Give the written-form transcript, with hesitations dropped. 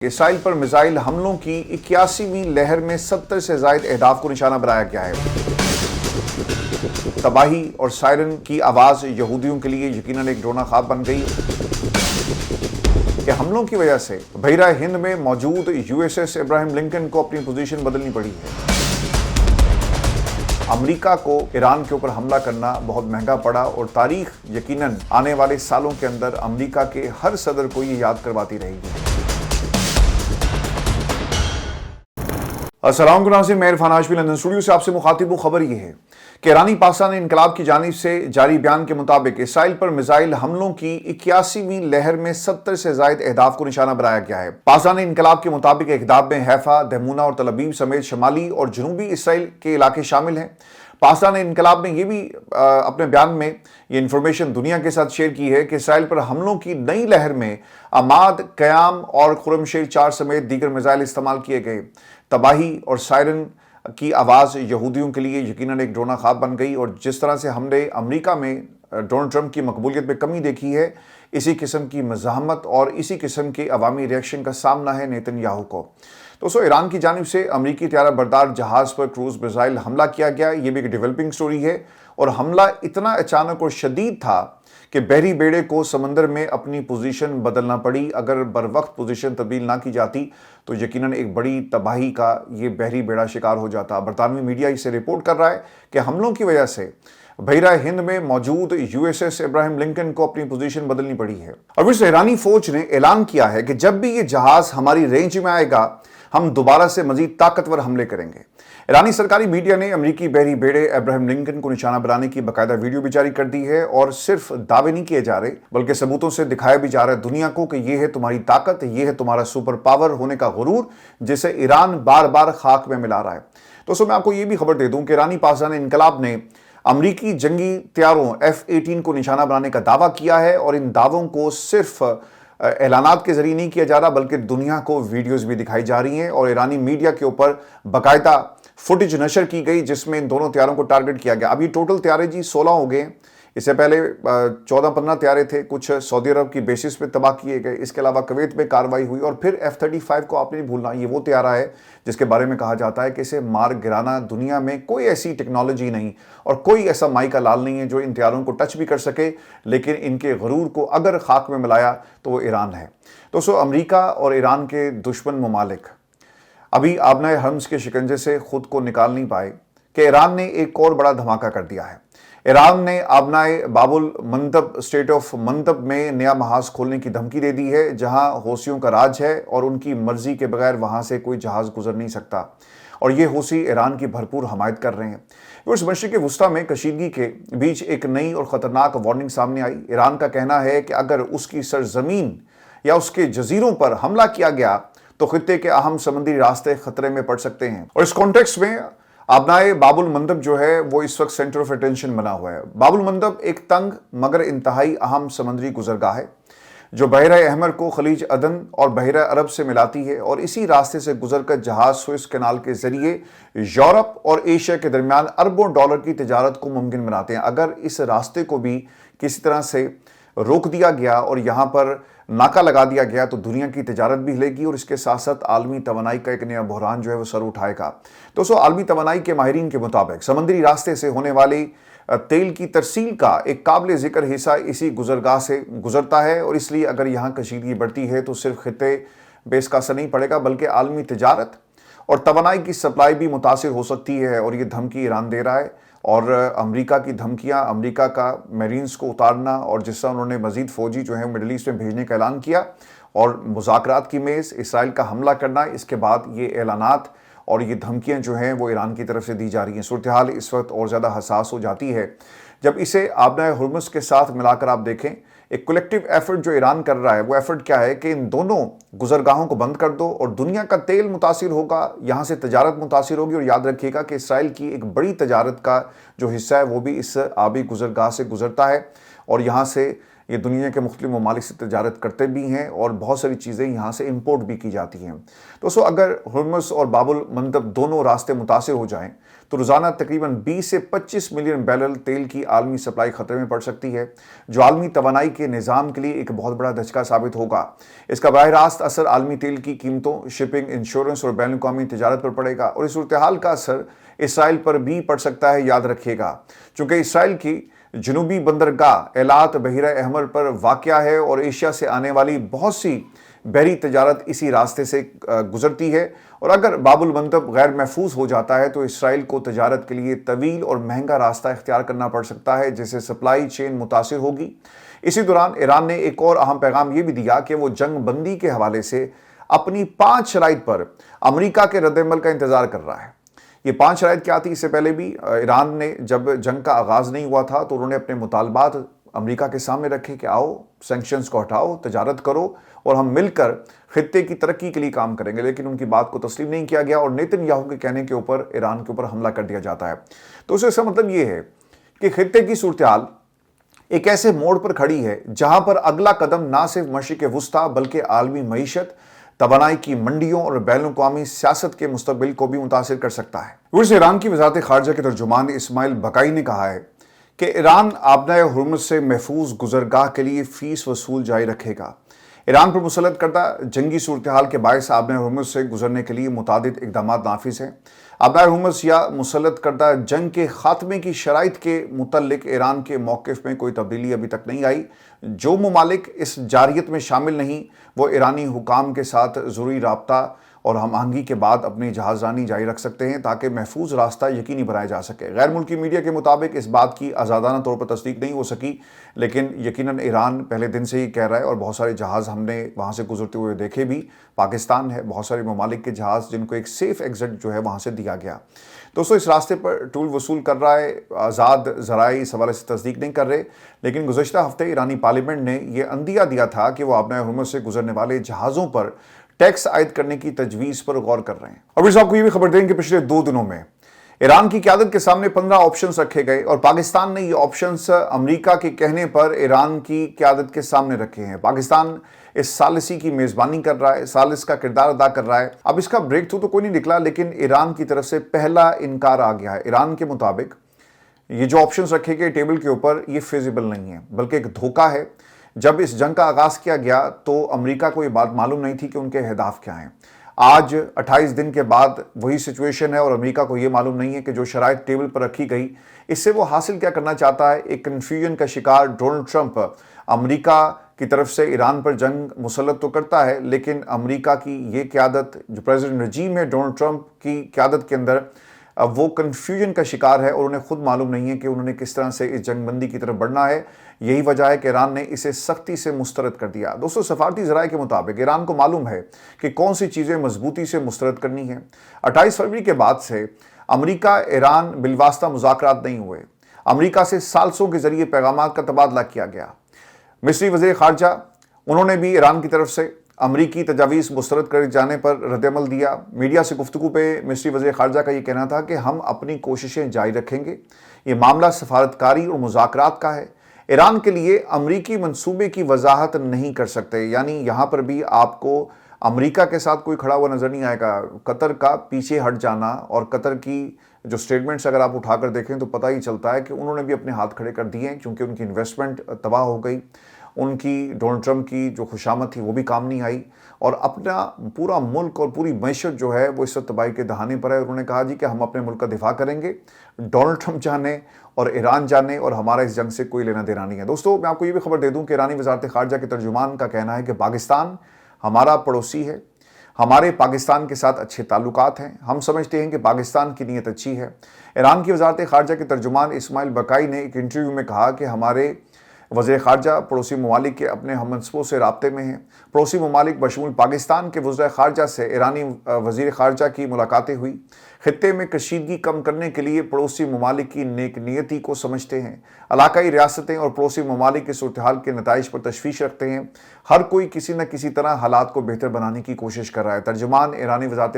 اسرائیل پر missile حملوں کی 81ویں لہر میں 70 سے زائد اہداف کو نشانہ بنایا گیا ہے۔ تباہی اور سائرن کی آواز یہودیوں کے لیے یقیناً ایک ڈرونا خواب بن گئی کہ حملوں کی وجہ سے بحیرہ ہند میں موجود USS ابراہیم لنکن کو اپنی پوزیشن بدلنی پڑی ہے۔ امریکہ کو ایران کے اوپر حملہ کرنا بہت مہنگا پڑا اور تاریخ یقیناً آنے والے سالوں کے اندر امریکہ کے ہر صدر کو یہ یاد کرواتی رہے گی۔ السلام علیکم ناظرین، میں عرفان ہاشمی لندن اسٹوڈیو سے آپ سے مخاطب ہوں۔ خبر یہ ہے کہ ایرانی پاکستان انقلاب کی جانب سے جاری بیان کے مطابق اسرائیل پر میزائل حملوں کی 81ویں لہر میں 70 سے زائد اہداف کو نشانہ بنایا گیا ہے۔ پاکستان انقلاب کے مطابق اہداف میں حیفا، دہمونہ اور تل ابیب سمیت شمالی اور جنوبی اسرائیل کے علاقے شامل ہیں۔ پاکستان انقلاب نے یہ بھی اپنے بیان میں یہ انفارمیشن دنیا کے ساتھ شیئر کی ہے کہ اسرائیل پر حملوں کی نئی لہر میں عماد، قیام اور خرم شیر 4 سمیت دیگر میزائل استعمال کیے گئے۔ تباہی اور سائرن کی آواز یہودیوں کے لیے یقیناً ایک ڈرونا خواب بن گئی، اور جس طرح سے ہم نے امریکہ میں ڈونلڈ ٹرمپ کی مقبولیت میں کمی دیکھی ہے، اسی قسم کی مزاحمت اور اسی قسم کے عوامی ریئیکشن کا سامنا ہے نیتن یاہو کو۔ دوستو، ایران کی جانب سے امریکی طیارہ بردار جہاز پر کروز میزائل حملہ کیا گیا۔ یہ بھی ایک ڈیولپنگ سٹوری ہے، اور حملہ اتنا اچانک اور شدید تھا کہ بحری بیڑے کو سمندر میں اپنی پوزیشن بدلنا پڑی۔ اگر بروقت پوزیشن تبدیل نہ کی جاتی تو یقیناً ایک بڑی تباہی کا یہ بحری بیڑا شکار ہو جاتا۔ برطانوی میڈیا اسے رپورٹ کر رہا ہے کہ حملوں کی وجہ سے بحیرہ ہند میں موجود USS ابراہیم لنکن کو اپنی پوزیشن بدلنی پڑی ہے۔ اور پھر ایرانی فوج نے اعلان کیا ہے کہ جب بھی یہ جہاز ہماری رینج میں آئے گا، ہم دوبارہ سے مزید طاقتور حملے کریں گے۔ ایرانی سرکاری میڈیا نے امریکی بحری بیڑے ابراہیم لنکن کو نشانہ بنانے کی باقاعدہ ویڈیو بھی جاری کر دی ہے، اور صرف دعوے نہیں کیے جا رہے بلکہ ثبوتوں سے دکھایا بھی جا رہا ہے دنیا کو کہ یہ ہے تمہاری طاقت، یہ ہے تمہارا سپر پاور ہونے کا غرور، جسے ایران بار بار خاک میں ملا رہا ہے۔ دوستو، میں آپ کو یہ بھی خبر دے دوں کہ ایرانی پاکستان انقلاب نے امریکی جنگی طیاروں F-18 کو نشانہ بنانے کا دعویٰ کیا ہے، اور ان دعووں کو صرف اعلانات کے ذریعے نہیں کیا جا رہا بلکہ دنیا کو ویڈیوز بھی دکھائی جا رہی ہیں، اور ایرانی میڈیا کے اوپر باقاعدہ فوٹیج نشر کی گئی جس میں ان دونوں طیاروں کو ٹارگٹ کیا گیا۔ اب یہ ٹوٹل طیارے 16 ہو گئے ہیں۔ اس سے پہلے 14-15 طیارے تھے، کچھ سعودی عرب کی بیسس پہ تباہ کیے گئے۔ اس کے علاوہ کویت میں کارروائی ہوئی، اور پھر F-35 کو آپ نہیں بھولنا، یہ وہ طیارہ ہے جس کے بارے میں کہا جاتا ہے کہ اسے مار گرانا دنیا میں کوئی ایسی ٹیکنالوجی نہیں اور کوئی ایسا مائی کا لال نہیں ہے جو ان طیاروں کو ٹچ بھی کر سکے، لیکن ان کے غرور کو اگر خاک میں ملایا تو وہ ایران ہے۔ دوستو، امریکہ اور ایران کے دشمن ممالک ابھی آبنائے ہرمز کے شکنجے سے خود کو نکال نہیں پائے کہ ایران نے ایک اور بڑا دھماکہ کر دیا ہے۔ ایران نے آبنائے باب المندب اسٹیٹ آف مندب میں نیا محاذ کھولنے کی دھمکی دے دی ہے، جہاں حوثیوں کا راج ہے اور ان کی مرضی کے بغیر وہاں سے کوئی جہاز گزر نہیں سکتا، اور یہ حوثی ایران کی بھرپور حمایت کر رہے ہیں۔ اس مشرق وسطیٰ میں کشیدگی کے بیچ ایک نئی اور خطرناک وارننگ سامنے آئی۔ ایران کا کہنا ہے کہ اگر اس کی سرزمین یا اس کے جزیروں پر حملہ کیا گیا تو خطے کے اہم سمندری راستے خطرے میں پڑ سکتے ہیں، اور اس کانٹیکسٹ میں آبنائے باب المندب جو ہے وہ اس وقت سینٹر آف اٹینشن بنا ہوا ہے۔ باب المندب ایک تنگ مگر انتہائی اہم سمندری گزرگاہ ہے جو بحیرہ احمر کو خلیج عدن اور بحیرہ عرب سے ملاتی ہے، اور اسی راستے سے گزر کر جہاز سوئس کینال کے ذریعے یورپ اور ایشیا کے درمیان اربوں ڈالر کی تجارت کو ممکن بناتے ہیں۔ اگر اس راستے کو بھی کسی طرح سے روک دیا گیا اور یہاں پر ناکہ لگا دیا گیا تو دنیا کی تجارت بھی ہلے گی، اور اس کے ساتھ ساتھ عالمی توانائی کا ایک نیا بحران جو ہے وہ سر اٹھائے گا۔ دوستو، عالمی توانائی کے ماہرین کے مطابق سمندری راستے سے ہونے والی تیل کی ترسیل کا ایک قابل ذکر حصہ اسی گزرگاہ سے گزرتا ہے، اور اس لیے اگر یہاں کشیدگی بڑھتی ہے تو صرف خطے پہ اس کا اثر نہیں پڑے گا بلکہ عالمی تجارت اور توانائی کی سپلائی بھی متاثر ہو سکتی ہے، اور یہ دھمکی ایران دے رہا ہے۔ اور امریکہ کی دھمکیاں، امریکہ کا میرینز کو اتارنا، اور جس طرح انہوں نے مزید فوجی جو ہے مڈل ایسٹ میں بھیجنے کا اعلان کیا، اور مذاکرات کی میز اسرائیل کا حملہ کرنا، اس کے بعد یہ اعلانات اور یہ دھمکیاں جو ہیں وہ ایران کی طرف سے دی جا رہی ہیں۔ صورتحال اس وقت اور زیادہ حساس ہو جاتی ہے جب اسے آبنائے ہرمز کے ساتھ ملا کر آپ دیکھیں۔ ایک کولیکٹیو ایفرٹ جو ایران کر رہا ہے، وہ ایفرٹ کیا ہے کہ ان دونوں گزرگاہوں کو بند کر دو، اور دنیا کا تیل متاثر ہوگا، یہاں سے تجارت متاثر ہوگی، اور یاد رکھیے گا کہ اسرائیل کی ایک بڑی تجارت کا جو حصہ ہے وہ بھی اس آبی گزرگاہ سے گزرتا ہے، اور یہاں سے یہ دنیا کے مختلف ممالک سے تجارت کرتے بھی ہیں اور بہت ساری چیزیں یہاں سے امپورٹ بھی کی جاتی ہیں۔ دوستو اگر ہرمز اور باب المندب دونوں راستے متاثر ہو جائیں تو روزانہ تقریباً 20 سے 25 ملین بیرل تیل کی عالمی سپلائی خطرے میں پڑ سکتی ہے، جو عالمی توانائی کے نظام کے لیے ایک بہت بڑا دھچکا ثابت ہوگا۔ اس کا براہ راست اثر عالمی تیل کی قیمتوں، شپنگ، انشورنس اور بین الاقوامی تجارت پر پڑے گا، اور اس صورتحال کا اثر اسرائیل پر بھی پڑ سکتا ہے۔ یاد رکھیے گا، چونکہ اسرائیل کی جنوبی بندرگاہ ایلات بحیرہ احمر پر واقع ہے اور ایشیا سے آنے والی بہت سی بحری تجارت اسی راستے سے گزرتی ہے، اور اگر باب المندب غیر محفوظ ہو جاتا ہے تو اسرائیل کو تجارت کے لیے طویل اور مہنگا راستہ اختیار کرنا پڑ سکتا ہے، جس سے سپلائی چین متاثر ہوگی۔ اسی دوران ایران نے ایک اور اہم پیغام یہ بھی دیا کہ وہ جنگ بندی کے حوالے سے اپنی 5 شرائط پر امریکہ کے رد عمل کا انتظار کر رہا ہے۔ یہ 5 شرائط کیا تھی؟ اس سے پہلے بھی ایران نے جب جنگ کا آغاز نہیں ہوا تھا تو انہوں نے اپنے مطالبات امریکہ کے سامنے رکھے کہ آؤ سینکشنز کو ہٹاؤ، تجارت کرو اور ہم مل کر خطے کی ترقی کے لیے کام کریں گے، لیکن ان کی بات کو تسلیم نہیں کیا گیا اور نیتن یاہو کے کہنے کے اوپر ایران کے اوپر حملہ کر دیا جاتا ہے۔ تو اس کا مطلب یہ ہے کہ خطے کی صورتحال ایک ایسے موڑ پر کھڑی ہے جہاں پر اگلا قدم نہ صرف مشرق وسطیٰ بلکہ عالمی معیشت، توانائی کی منڈیوں اور بین الاقوامی سیاست کے مستقبل کو بھی متاثر کر سکتا ہے۔ ویسے ایران کی وزارت خارجہ کے ترجمان اسماعیل بقائی نے کہا ہے کہ ایران آبنائے ہرمز سے محفوظ گزرگاہ کے لیے فیس وصول جاری رکھے گا۔ ایران پر مسلط کردہ جنگی صورتحال کے باعث آبنائے ہرمز سے گزرنے کے لیے متعدد اقدامات نافذ ہیں۔ آبنائے ہرمز یا مسلط کردہ جنگ کے خاتمے کی شرائط کے متعلق ایران کے موقف میں کوئی تبدیلی ابھی تک نہیں آئی۔ جو ممالک اس جارحیت میں شامل نہیں وہ ایرانی حکام کے ساتھ ضروری رابطہ اور ہم آہنگی کے بعد اپنی جہاز رانی جاری رکھ سکتے ہیں تاکہ محفوظ راستہ یقینی بنایا جا سکے۔ غیر ملکی میڈیا کے مطابق اس بات کی آزادانہ طور پر تصدیق نہیں ہو سکی، لیکن یقیناً ایران پہلے دن سے ہی کہہ رہا ہے اور بہت سارے جہاز ہم نے وہاں سے گزرتے ہوئے دیکھے بھی۔ پاکستان ہے، بہت سارے ممالک کے جہاز جن کو ایک سیف ایگزٹ جو ہے وہاں سے دیا گیا۔ دوستو اس راستے پر ٹول وصول کر رہا ہے، آزاد ذرائع اس حوالے سے تصدیق نہیں کر رہے، لیکن گزشتہ ہفتے ایرانی پارلیمنٹ نے یہ عندیہ دیا تھا کہ وہ آبنائے ہرمز سے گزرنے والے جہازوں پر ٹیکس عائد کرنے کی تجویز پر غور کر رہے ہیں۔ اور پھر آپ کو یہ بھی خبر دیں کہ پچھلے 2 دنوں میں ایران کی قیادت کے سامنے 15 آپشنز رکھے گئے اور پاکستان نے یہ آپشنز امریکہ کے کہنے پر ایران کی قیادت کے سامنے رکھے ہیں۔ پاکستان اس ثالثی کی میزبانی کر رہا ہے، ثالث کا کردار ادا کر رہا ہے۔ اب اس کا بریک تھرو تو کوئی نہیں نکلا، لیکن ایران کی طرف سے پہلا انکار آ گیا ہے۔ ایران کے مطابق یہ جو آپشنز رکھے گئے ٹیبل کے اوپر یہ فیزیبل نہیں ہے، بلکہ ایک دھوکہ ہے۔ جب اس جنگ کا آغاز کیا گیا تو امریکہ کو یہ بات معلوم نہیں تھی کہ ان کے اہداف کیا ہیں۔ آج 28 دن کے بعد وہی سچویشن ہے اور امریکہ کو یہ معلوم نہیں ہے کہ جو شرائط ٹیبل پر رکھی گئی اس سے وہ حاصل کیا کرنا چاہتا ہے۔ ایک کنفیوژن کا شکار ڈونلڈ ٹرمپ امریکہ کی طرف سے ایران پر جنگ مسلط تو کرتا ہے، لیکن امریکہ کی یہ قیادت جو پریزیڈنٹ رجیم ہے ڈونلڈ ٹرمپ کی قیادت کے اندر وہ کنفیوژن کا شکار ہے اور انہیں خود معلوم نہیں ہے کہ انہوں نے کس طرح سے اس جنگ بندی کی طرف بڑھنا ہے۔ یہی وجہ ہے کہ ایران نے اسے سختی سے مسترد کر دیا۔ دوستو سفارتی ذرائع کے مطابق ایران کو معلوم ہے کہ کون سی چیزیں مضبوطی سے مسترد کرنی ہیں۔ 28 فروری کے بعد سے امریکہ ایران بالواسطہ مذاکرات نہیں ہوئے۔ امریکہ سے ثالثوں کے ذریعے پیغامات کا تبادلہ کیا گیا۔ مصری وزیر خارجہ انہوں نے بھی ایران کی طرف سے امریکی تجاویز مسترد کر جانے پر رد عمل دیا۔ میڈیا سے گفتگو پہ مصری وزیر خارجہ کا یہ کہنا تھا کہ ہم اپنی کوششیں جاری رکھیں گے، یہ معاملہ سفارتکاری اور مذاکرات کا ہے۔ ایران کے لیے امریکی منصوبے کی وضاحت نہیں کر سکتے، یعنی یہاں پر بھی آپ کو امریکہ کے ساتھ کوئی کھڑا ہوا نظر نہیں آئے گا۔ قطر کا پیچھے ہٹ جانا اور قطر کی جو سٹیٹمنٹس اگر آپ اٹھا کر دیکھیں تو پتہ ہی چلتا ہے کہ انہوں نے بھی اپنے ہاتھ کھڑے کر دیے ہیں، کیونکہ ان کی انویسٹمنٹ تباہ ہو گئی، ان کی ڈونلڈ ٹرمپ کی جو خوشامد تھی وہ بھی کام نہیں آئی، اور اپنا پورا ملک اور پوری معیشت جو ہے وہ اس وقت تباہی کے دہانے پر ہے۔ انہوں نے کہا جی کہ ہم اپنے ملک کا دفاع کریں گے، ڈونلڈ ٹرمپ جانے اور ایران جانے، اور ہمارا اس جنگ سے کوئی لینا دینا نہیں ہے۔ دوستو میں آپ کو یہ بھی خبر دے دوں کہ ایرانی وزارت خارجہ کے ترجمان کا کہنا ہے کہ پاکستان ہمارا پڑوسی ہے، ہمارے پاکستان کے ساتھ اچھے تعلقات ہیں، ہم سمجھتے ہیں کہ پاکستان کی نیت اچھی ہے۔ ایران کی وزارت خارجہ کے ترجمان اسماعیل بقائی نے ایک انٹرویو میں کہا کہ ہمارے وزیر خارجہ پڑوسی ممالک کے اپنے ہم منصبوں سے رابطے میں ہیں۔ پڑوسی ممالک بشمول پاکستان کے وزراء خارجہ سے ایرانی وزیر خارجہ کی ملاقاتیں ہوئی۔ خطے میں کشیدگی کم کرنے کے لیے پڑوسی ممالک کی نیک نیتی کو سمجھتے ہیں، علاقائی ریاستیں اور پڑوسی ممالک کی صورتحال کے نتائج پر تشویش رکھتے ہیں۔ ہر کوئی کسی نہ کسی طرح حالات کو بہتر بنانے کی کوشش کر رہا ہے۔ ترجمان ایرانی وزارت